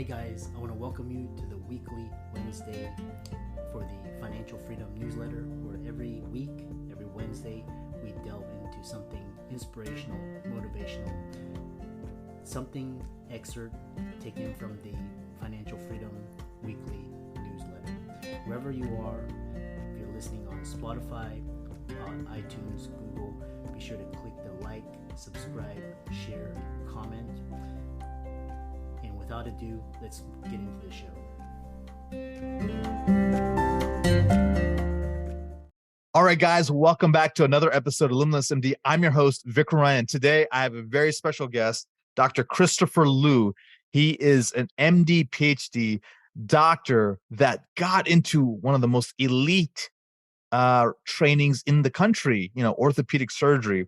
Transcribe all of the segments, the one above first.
Hey guys, I want to welcome you to the weekly Wednesday for the Financial Freedom newsletter, where every week, every Wednesday, we delve into something inspirational, motivational, something excerpt taken from the Financial Freedom weekly newsletter. Wherever you are, if you're listening on Spotify, on iTunes, Google, be sure to click the like, subscribe, share, comment. And without ado, let's get into the show. All right, guys, welcome back to another episode of Limitless MD. I'm your host, Vikram Ryan. Today, I have a very special guest, Dr. Christopher Liu. He is an MD-PhD doctor that got into one of the most elite trainings in the country, orthopedic surgery.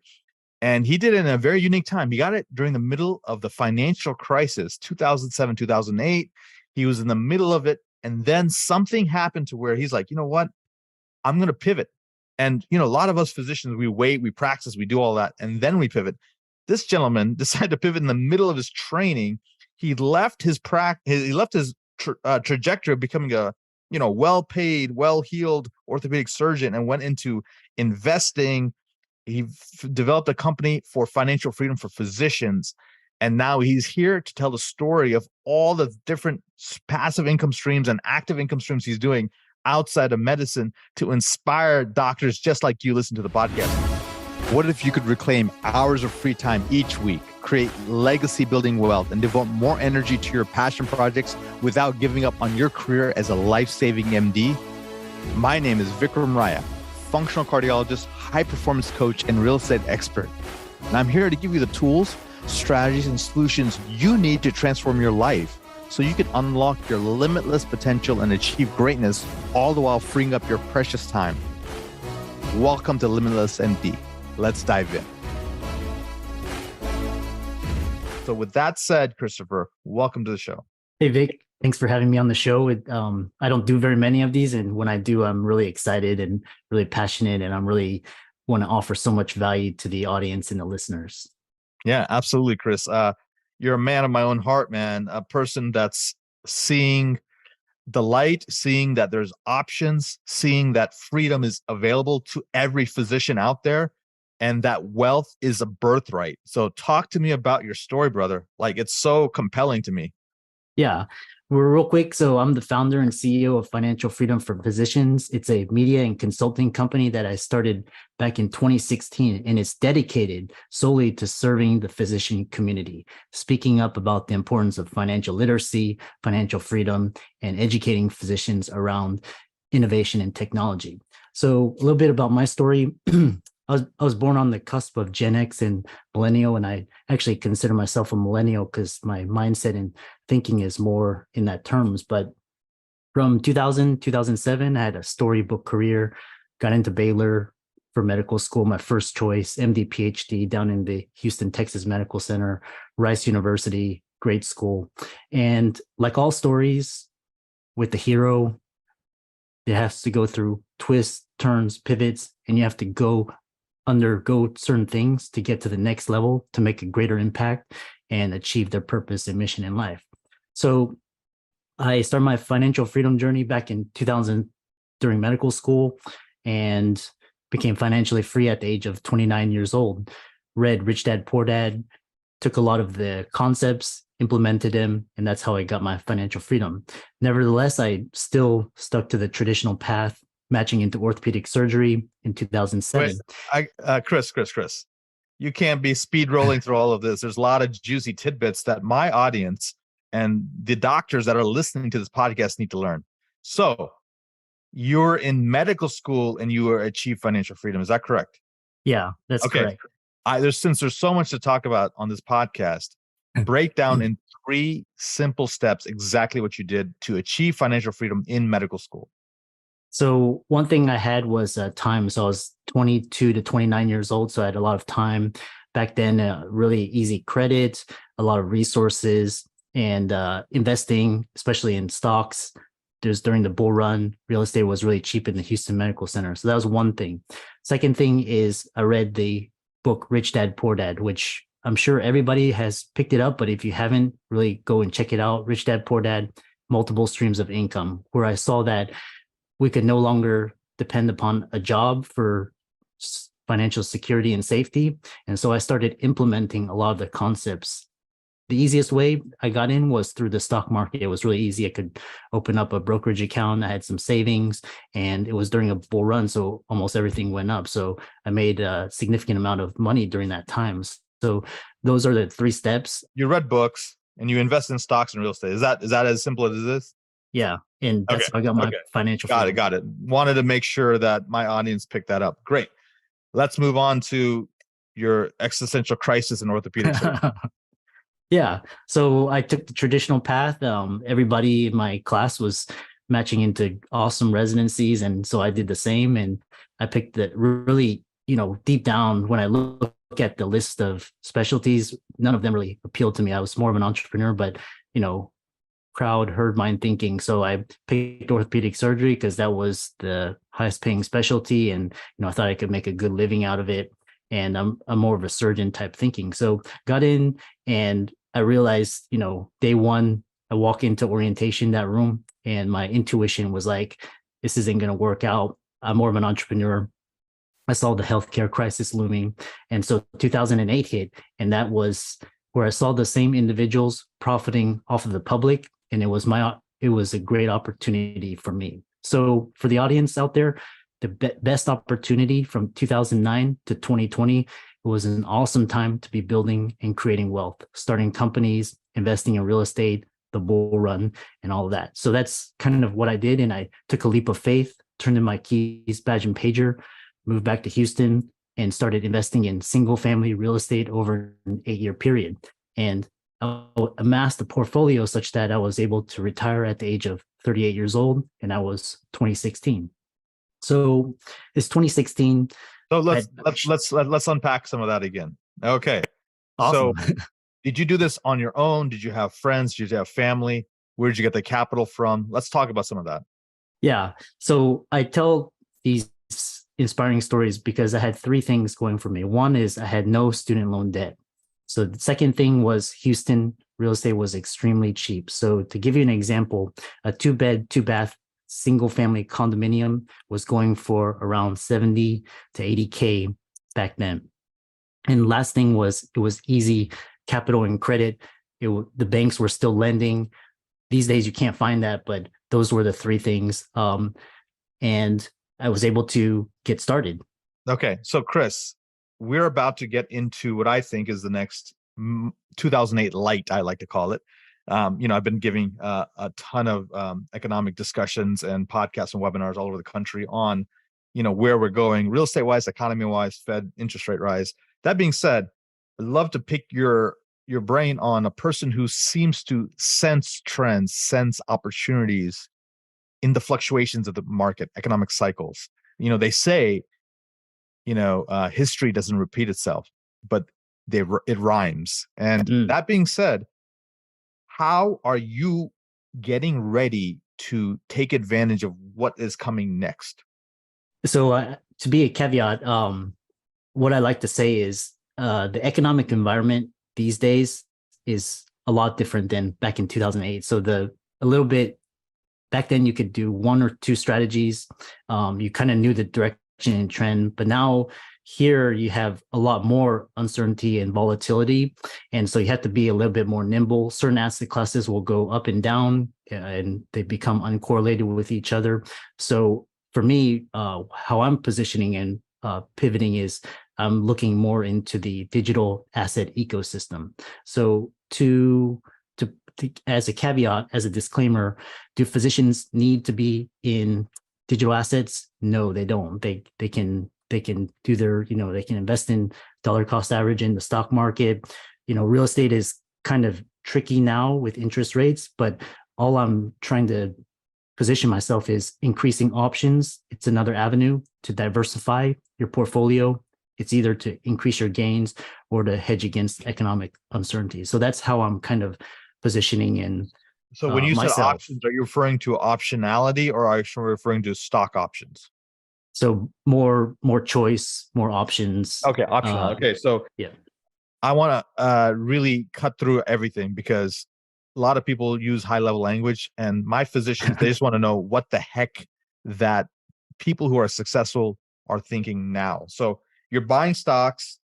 And he did it in a very unique time. He got it during the middle of the financial crisis, 2007, 2008. He was in the middle of it. And then something happened to where he's like, you know what? I'm going to pivot. And, a lot of us physicians, we wait, we practice, we do all that, and then we pivot. This gentleman decided to pivot in the middle of his training. He left his trajectory of becoming a, well-paid, well-heeled orthopedic surgeon and went into investing. He developed a company for financial freedom for physicians. And now he's here to tell the story of all the different passive income streams and active income streams he's doing outside of medicine to inspire doctors just like you listen to the podcast. What if you could reclaim hours of free time each week, create legacy building wealth, and devote more energy to your passion projects without giving up on your career as a life-saving MD? My name is Vikram Raya, functional cardiologist, high performance coach, and real estate expert. And I'm here to give you the tools, strategies, and solutions you need to transform your life so you can unlock your limitless potential and achieve greatness, all the while freeing up your precious time. Welcome to Limitless MD. Let's dive in. So with that said, Christopher, welcome to the show. Hey, Vic. Thanks for having me on the show. I don't do very many of these, and when I do, I'm really excited and really passionate, and I'm really want to offer so much value to the audience and the listeners. Yeah, absolutely, Chris. You're a man of my own heart, man, a person that's seeing the light, seeing that there's options, seeing that freedom is available to every physician out there, and that wealth is a birthright. So talk to me about your story, brother. Like, it's so compelling to me. Yeah. Well, real quick. So I'm the founder and CEO of Financial Freedom for Physicians. It's a media and consulting company that I started back in 2016, and it's dedicated solely to serving the physician community, speaking up about the importance of financial literacy, financial freedom, and educating physicians around innovation and technology. So a little bit about my story. I was born on the cusp of Gen X and millennial, and I actually consider myself a millennial because my mindset and thinking is more in that terms. But from 2000, 2007, I had a storybook career, got into Baylor for medical school, my first choice, MD-PhD down in the Houston, Texas Medical Center, Rice University, great school. And like all stories with the hero, it has to go through twists, turns, pivots, and you have to undergo certain things to get to the next level to make a greater impact and achieve their purpose and mission in life. So I started my financial freedom journey back in 2000 during medical school and became financially free at the age of 29 years old. Read Rich Dad, Poor Dad, took a lot of the concepts, implemented them, and that's how I got my financial freedom. Nevertheless, I still stuck to the traditional path, matching into orthopedic surgery in 2007. Wait, Chris, you can't be speed rolling through all of this. There's a lot of juicy tidbits that my audience and the doctors that are listening to this podcast need to learn. So you're in medical school and you achieve financial freedom. Is that correct? Yeah, that's correct. Since there's so much to talk about on this podcast, break down in 3 simple steps exactly what you did to achieve financial freedom in medical school. So one thing I had was time. So I was 22 to 29 years old. So I had a lot of time back then, really easy credit, a lot of resources, and investing, especially in stocks. During the bull run, real estate was really cheap in the Houston Medical Center. So that was one thing. Second thing is I read the book Rich Dad, Poor Dad, which I'm sure everybody has picked it up, but if you haven't, really go and check it out. Rich Dad Poor Dad, Multiple Streams of Income, where I saw that we could no longer depend upon a job for financial security and safety. And so I started implementing a lot of the concepts. The easiest way I got in was through the stock market. It was really easy. I could open up a brokerage account. I had some savings, and it was during a bull run. So almost everything went up. So I made a significant amount of money during that time. So those are the 3 steps. You read books and you invest in stocks and real estate. Is that as simple as this? Yeah. And Okay. that's how I got my financial freedom. Got it. Wanted to make sure that my audience picked that up. Great. Let's move on to your existential crisis in orthopedic surgery. Yeah. So I took the traditional path. Everybody in my class was matching into awesome residencies. And so I did the same. And I picked the really, deep down, when I look at the list of specialties, none of them really appealed to me. I was more of an entrepreneur, but, crowd herd mind thinking. So I picked orthopedic surgery because that was the highest paying specialty. And, I thought I could make a good living out of it. And I'm more of a surgeon type thinking. So got in, and I realized, day one, I walk into orientation, that room, and my intuition was like, this isn't going to work out. I'm more of an entrepreneur. I saw the healthcare crisis looming. And so 2008 hit, and that was where I saw the same individuals profiting off of the public. And it was a great opportunity for me. So for the audience out there, the best opportunity from 2009 to 2020, it was an awesome time to be building and creating wealth, starting companies, investing in real estate, the bull run, and all of that. So that's kind of what I did. And I took a leap of faith, turned in my keys, badge, and pager, moved back to Houston, and started investing in single family real estate over an 8-year period. And I amassed a portfolio such that I was able to retire at the age of 38 years old, and I was 2016. So it's 2016. So let's unpack some of that again. Okay. Awesome. So did you do this on your own? Did you have friends? Did you have family? Where did you get the capital from? Let's talk about some of that. Yeah. So I tell these inspiring stories because I had 3 things going for me. One is I had no student loan debt. So the second thing was Houston real estate was extremely cheap. So to give you an example, a 2-bed, 2-bath single family condominium was going for around 70 to 80K back then. And last thing was, it was easy capital and credit. The banks were still lending. These days you can't find that, but those were the 3 things. And I was able to get started. Okay. So Chris, we're about to get into what I think is the next 2008 light, I like to call it. I've been giving a ton of economic discussions and podcasts and webinars all over the country on, where we're going, real estate wise, economy wise, Fed interest rate rise. That being said, I'd love to pick your brain on a person who seems to sense trends, sense opportunities in the fluctuations of the market, economic cycles. They say, history doesn't repeat itself, but it rhymes. And that being said, how are you getting ready to take advantage of what is coming next? So to be a caveat, what I like to say is the economic environment these days is a lot different than back in 2008. So a little bit back then you could do 1 or 2 strategies. You kind of knew the direction and trend, but now here you have a lot more uncertainty and volatility. And so you have to be a little bit more nimble. Certain asset classes will go up and down and they become uncorrelated with each other. So for me, how I'm positioning and pivoting is I'm looking more into the digital asset ecosystem. So as a caveat, as a disclaimer, do physicians need to be in digital assets? No, they don't. They can do their, they can invest in dollar cost average in the stock market. Real estate is kind of tricky now with interest rates, but all I'm trying to position myself is increasing options. It's another avenue to diversify your portfolio. It's either to increase your gains or to hedge against economic uncertainty. So that's how I'm kind of positioning in. So when you myself. said options, are you referring to optionality or are you referring to stock options? So more choice, more options. Okay, optional. Okay, so yeah. I want to really cut through everything because a lot of people use high level language, and my physicians, they just want to know what the heck that people who are successful are thinking now. So you're buying stocks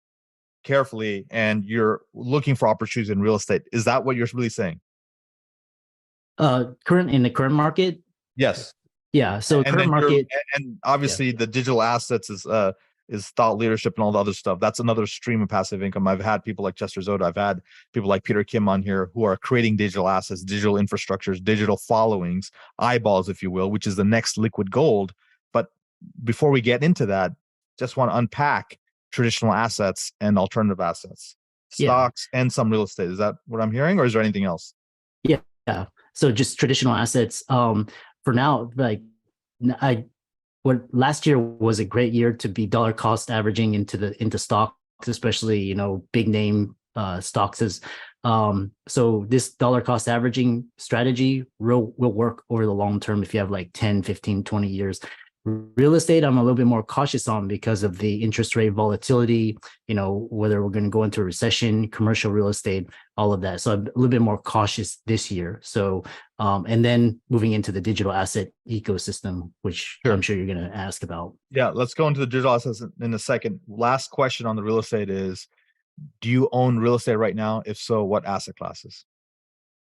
carefully and you're looking for opportunities in real estate. Is that what you're really saying? Current in the current market, Yes. yeah. So And current then you're market, and yeah, obviously the digital assets is thought leadership and all the other stuff. That's another stream of passive income. I've had people like Chester Zoda, I've had people like Peter Kim on here who are creating digital assets, digital infrastructures, digital followings, eyeballs, if you will, which is the next liquid gold. But before we get into that, just want to unpack traditional assets and alternative assets, yeah, stocks and some real estate. Is that what I'm hearing, or is there anything else? yeah, yeah. So just traditional assets. For now, like I what last year was a great year to be dollar cost averaging into stocks, especially big name stocks. As so this dollar cost averaging strategy will work over the long term if you have like 10, 15, 20 years. Real estate, I'm a little bit more cautious on because of the interest rate volatility, whether we're going to go into a recession, commercial real estate, all of that. So I'm a little bit more cautious this year. So, and then moving into the digital asset ecosystem, which I'm Sure. sure you're going to ask about. Yeah, let's go into the digital assets in a second. Last question on the real estate is, do you own real estate right now? If so, what asset classes?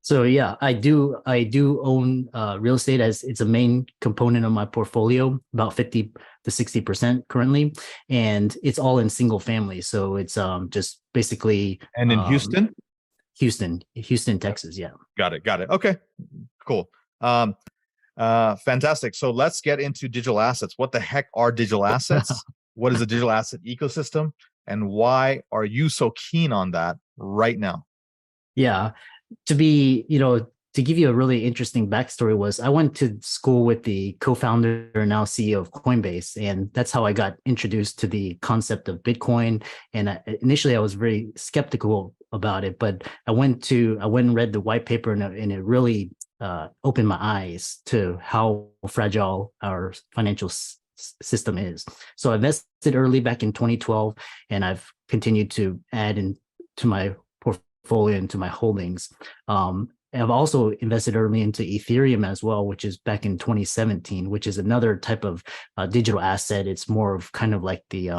So yeah, I do own real estate as it's a main component of my portfolio, about 50 to 60% currently, and it's all in single family. So it's just basically And in Houston? Houston, Yep. Texas. Yeah. Got it. Got it. Okay, cool. Fantastic. So let's get into digital assets. What the heck are digital assets? What is a digital asset ecosystem? And why are you so keen on that right now? Yeah. To give you a really interesting backstory was I went to school with the co-founder and now CEO of Coinbase, and that's how I got introduced to the concept of Bitcoin. And initially, I was very skeptical about it, but I went and read the white paper, and it really opened my eyes to how fragile our financial system is. So I invested early back in 2012, and I've continued to add to my portfolio, into my holdings. And I've also invested early into Ethereum as well, which is back in 2017, which is another type of digital asset. It's more of kind of like the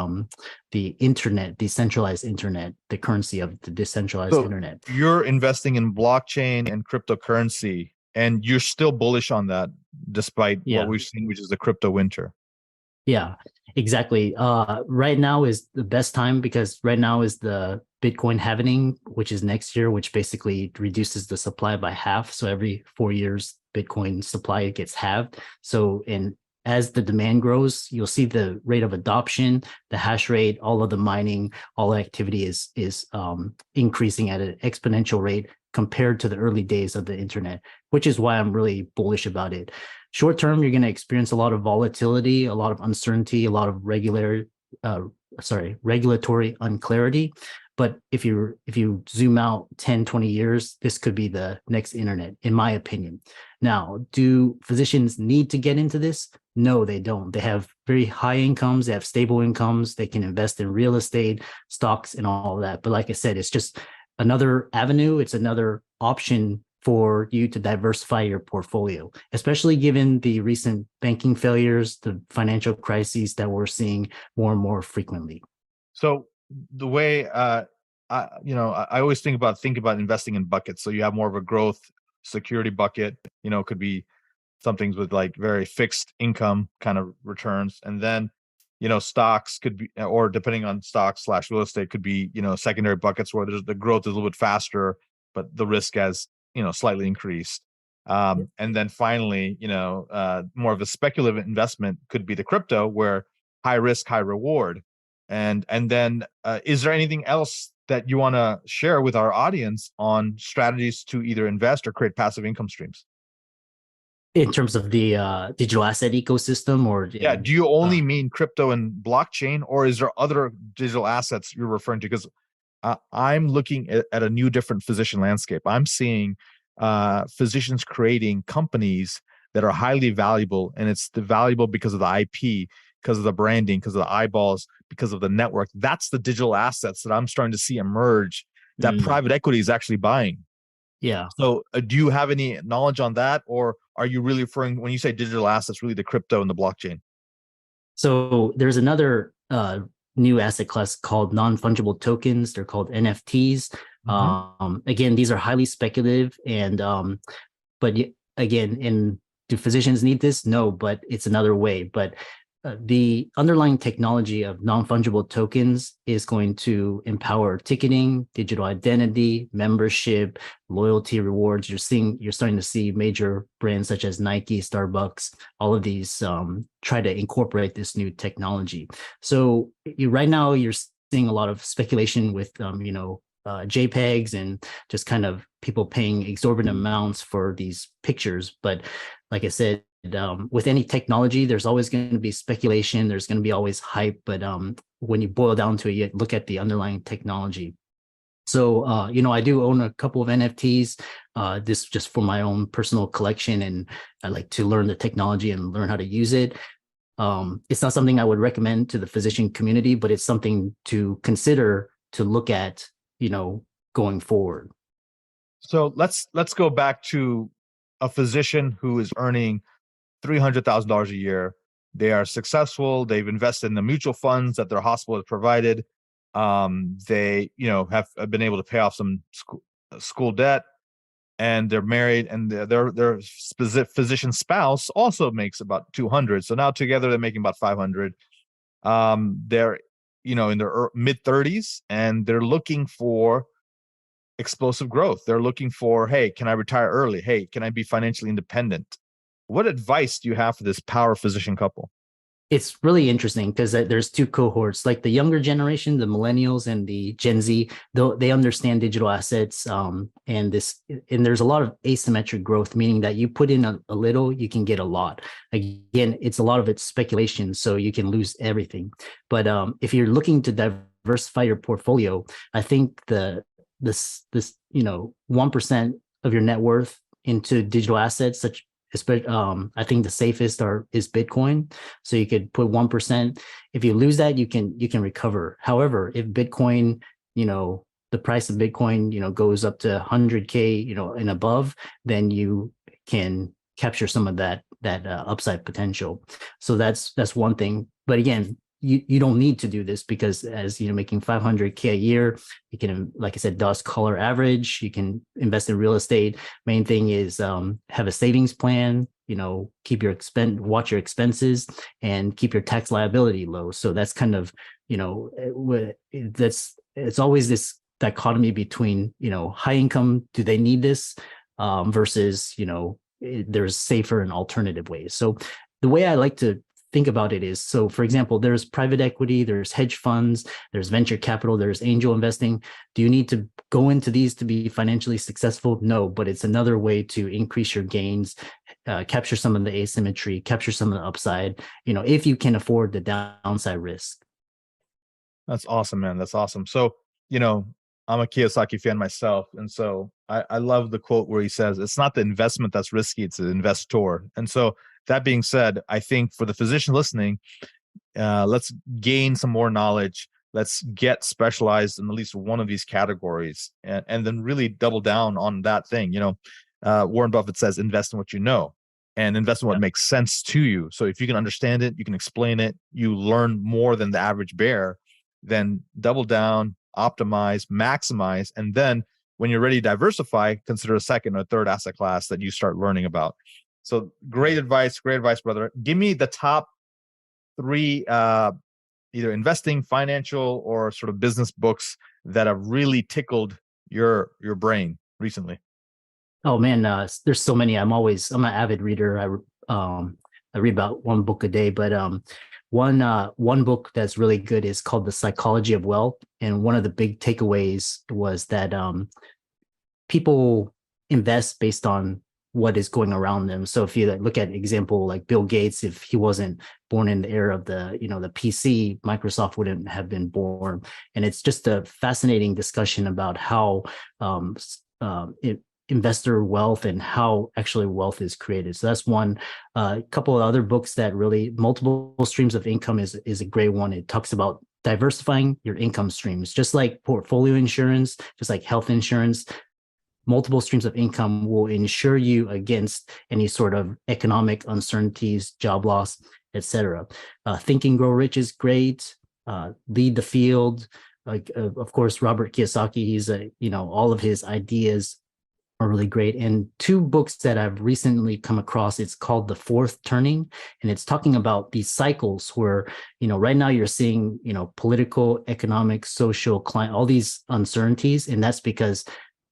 internet, decentralized internet, the currency of the decentralized So internet. you're investing in blockchain and cryptocurrency, and you're still bullish on that despite what Yeah. we've seen, which is the crypto winter. Yeah, exactly. Right now is the best time because right now is the Bitcoin halving, which is next year, which basically reduces the supply by half. So every 4 years, Bitcoin supply gets halved. So, and as the demand grows, you'll see the rate of adoption, the hash rate, all of the mining, all the activity is increasing at an exponential rate compared to the early days of the internet, which is why I'm really bullish about it. Short term, you're going to experience a lot of volatility, a lot of uncertainty, a lot of regulatory unclarity. But if you zoom out 10, 20 years, this could be the next internet, in my opinion. Now, do physicians need to get into this? No, they don't. They have very high incomes, they have stable incomes, they can invest in real estate, stocks, and all of that. But like I said, it's just another avenue, it's another option for you to diversify your portfolio, especially given the recent banking failures, the financial crises that we're seeing more and more frequently. So the way I always think about investing in buckets. So you have more of a growth security bucket. Could be some things with like very fixed income kind of returns, and then stocks could be, or depending on stocks slash real estate, could be secondary buckets where there's the growth is a little bit faster, but the risk has slightly increased. And then finally, more of a speculative investment could be the crypto, where high risk, high reward. And then is there anything else that you want to share with our audience on strategies to either invest or create passive income streams? In terms of the digital asset ecosystem, or Yeah, do you only mean crypto and blockchain, or is there other digital assets you're referring to? Because I'm looking at a new, different physician landscape. I'm seeing physicians creating companies that are highly valuable, and it's the valuable because of the IP because of the branding, because of the eyeballs, because of the network. That's the digital assets that I'm starting to see emerge that Mm, private equity is actually buying. yeah. So do you have any knowledge on that? Or are you really referring, when you say digital assets, really the crypto and the blockchain? So there's another new asset class called non-fungible tokens. They're called NFTs. Mm-hmm. Again, these are highly speculative, and again, do physicians need this? No, but it's another way. But the underlying technology of non-fungible tokens is going to empower ticketing, digital identity, membership, loyalty rewards. You're starting to see major brands such as Nike, Starbucks, all of these try to incorporate this new technology. So right now you're seeing a lot of speculation with JPEGs and just kind of people paying exorbitant amounts for these pictures. But like I said, with any technology, there's always going to be speculation. There's going to be always hype. But when you boil down to it, you look at the underlying technology. So, I do own a couple of NFTs, this just for my own personal collection. And I like to learn the technology and learn how to use it. It's not something I would recommend to the physician community, but it's something to consider to look at, going forward. So let's go back to a physician who is earning $300,000 a year. They are successful. They've invested in the mutual funds that their hospital has provided. They, have been able to pay off some school debt, and they're married, and their physician spouse also makes about 200. So now together they're making about 500. They're, in their mid 30s, and they're looking for explosive growth. They're looking for, hey, can I retire early? Hey, can I be financially independent? What advice do you have for this power physician couple? It's really interesting because there's two cohorts, like the younger generation, the millennials and the Gen Z, though they understand digital assets, and there's a lot of asymmetric growth, meaning that you put in a little, you can get a lot. Again, it's a lot of it's speculation, so you can lose everything. But if you're looking to diversify your portfolio, I think this 1% of your net worth into digital assets, I think the safest is Bitcoin. So you could put 1%. If you lose that, you can recover. However, if Bitcoin, the price of Bitcoin, goes up to 100K, and above, then you can capture some of that upside potential. So that's one thing. But again, you don't need to do this, because as making 500K a year, you can, like I said, dust color average. You can invest in real estate. Main thing is have a savings plan. Watch your expenses, and keep your tax liability low. So that's kind of it's always this dichotomy between high income. Do they need this versus there's safer and alternative ways. So the way I like to think about it is, so for example, there's private equity, there's hedge funds, there's venture capital, there's angel investing. Do you need to go into these to be financially successful? No, but it's another way to increase your gains, capture some of the asymmetry, capture some of the upside, if you can afford the downside risk. That's awesome, man. That's awesome. So, I'm a Kiyosaki fan myself. And so I love the quote where he says, it's not the investment that's risky, it's the investor. And so that being said, I think for the physician listening, let's gain some more knowledge. Let's get specialized in at least one of these categories, and then really double down on that thing. Warren Buffett says, invest in what you know, and invest in what makes sense to you. So if you can understand it, you can explain it, you learn more than the average bear, then double down, optimize, maximize. And then when you're ready to diversify, consider a second or third asset class that you start learning about. So great advice, brother. Give me the top three, either investing, financial, or sort of business books that have really tickled your brain recently. Oh man, there's so many. I'm an avid reader. I read about one book a day, but one book that's really good is called The Psychology of Wealth. And one of the big takeaways was that people invest based on what is going around them. So if you look at example like Bill Gates, if he wasn't born in the era of the PC, Microsoft wouldn't have been born. And it's just a fascinating discussion about how investor wealth and how actually wealth is created. So that's one. A couple of other books that really, multiple streams of income is a great one. It talks about diversifying your income streams, just like portfolio insurance, just like health insurance. Multiple streams of income will insure you against any sort of economic uncertainties, job loss, etc. Think and Grow Rich is great. Lead the Field, like of course Robert Kiyosaki. He's all of his ideas are really great. And two books that I've recently come across, it's called The Fourth Turning, and it's talking about these cycles where, right now you're seeing, political, economic, social, climate, all these uncertainties. And that's because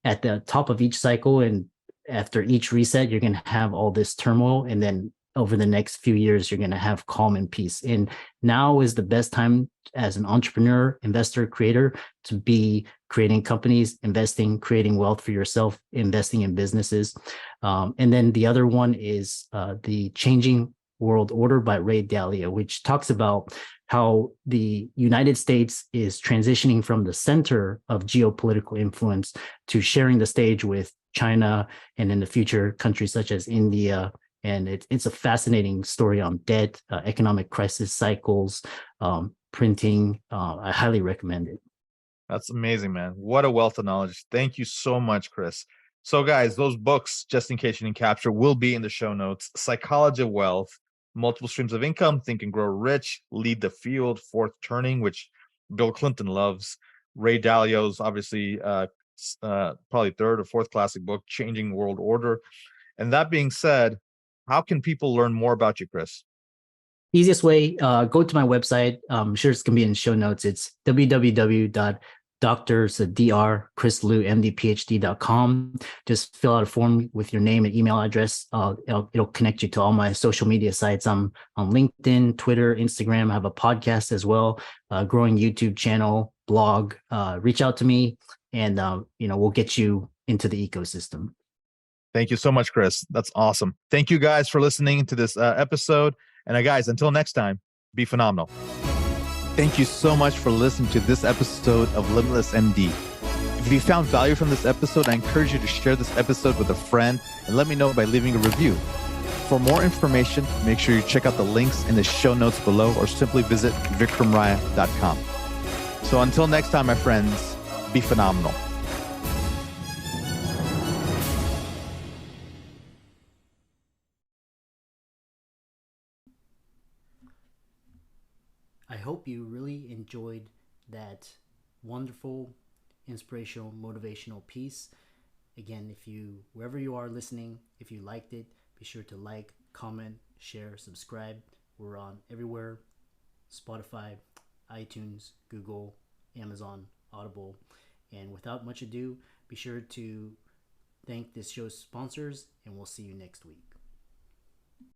at the top of each cycle and after each reset, you're going to have all this turmoil. And then over the next few years, you're going to have calm and peace. And now is the best time as an entrepreneur, investor, creator to be creating companies, investing, creating wealth for yourself, investing in businesses. And then the other one is The Changing World Order by Ray Dalio, which talks about how the United States is transitioning from the center of geopolitical influence to sharing the stage with China and in the future countries such as India. And it's a fascinating story on debt, economic crisis cycles, printing. I highly recommend it. That's amazing, man. What a wealth of knowledge. Thank you so much, Chris. So, guys, those books, just in case you didn't capture, will be in the show notes. Psychology of Wealth, Multiple Streams of Income, Think and Grow Rich, Lead the Field, Fourth Turning, which Bill Clinton loves. Ray Dalio's obviously probably third or fourth classic book, Changing World Order. And that being said, how can people learn more about you, Chris? Easiest way, go to my website. I'm sure it's going to be in the show notes. It's www.drchrislou.md-PhD.com. Just fill out a form with your name and email address. It'll connect you to all my social media sites. I'm on LinkedIn, Twitter, Instagram. I have a podcast as well, a growing YouTube channel, blog. Reach out to me and, we'll get you into the ecosystem. Thank you so much, Chris. That's awesome. Thank you guys for listening to this episode. And guys, until next time, be phenomenal. Thank you so much for listening to this episode of Limitless MD. If you found value from this episode, I encourage you to share this episode with a friend and let me know by leaving a review. For more information, make sure you check out the links in the show notes below or simply visit vikramraya.com. So until next time, my friends, be phenomenal. I hope you really enjoyed that wonderful, inspirational, motivational piece. Again, wherever you are listening, if you liked it, be sure to like, comment, share, subscribe. We're on everywhere: Spotify, iTunes, Google, Amazon, Audible. And without much ado, be sure to thank this show's sponsors, and we'll see you next week.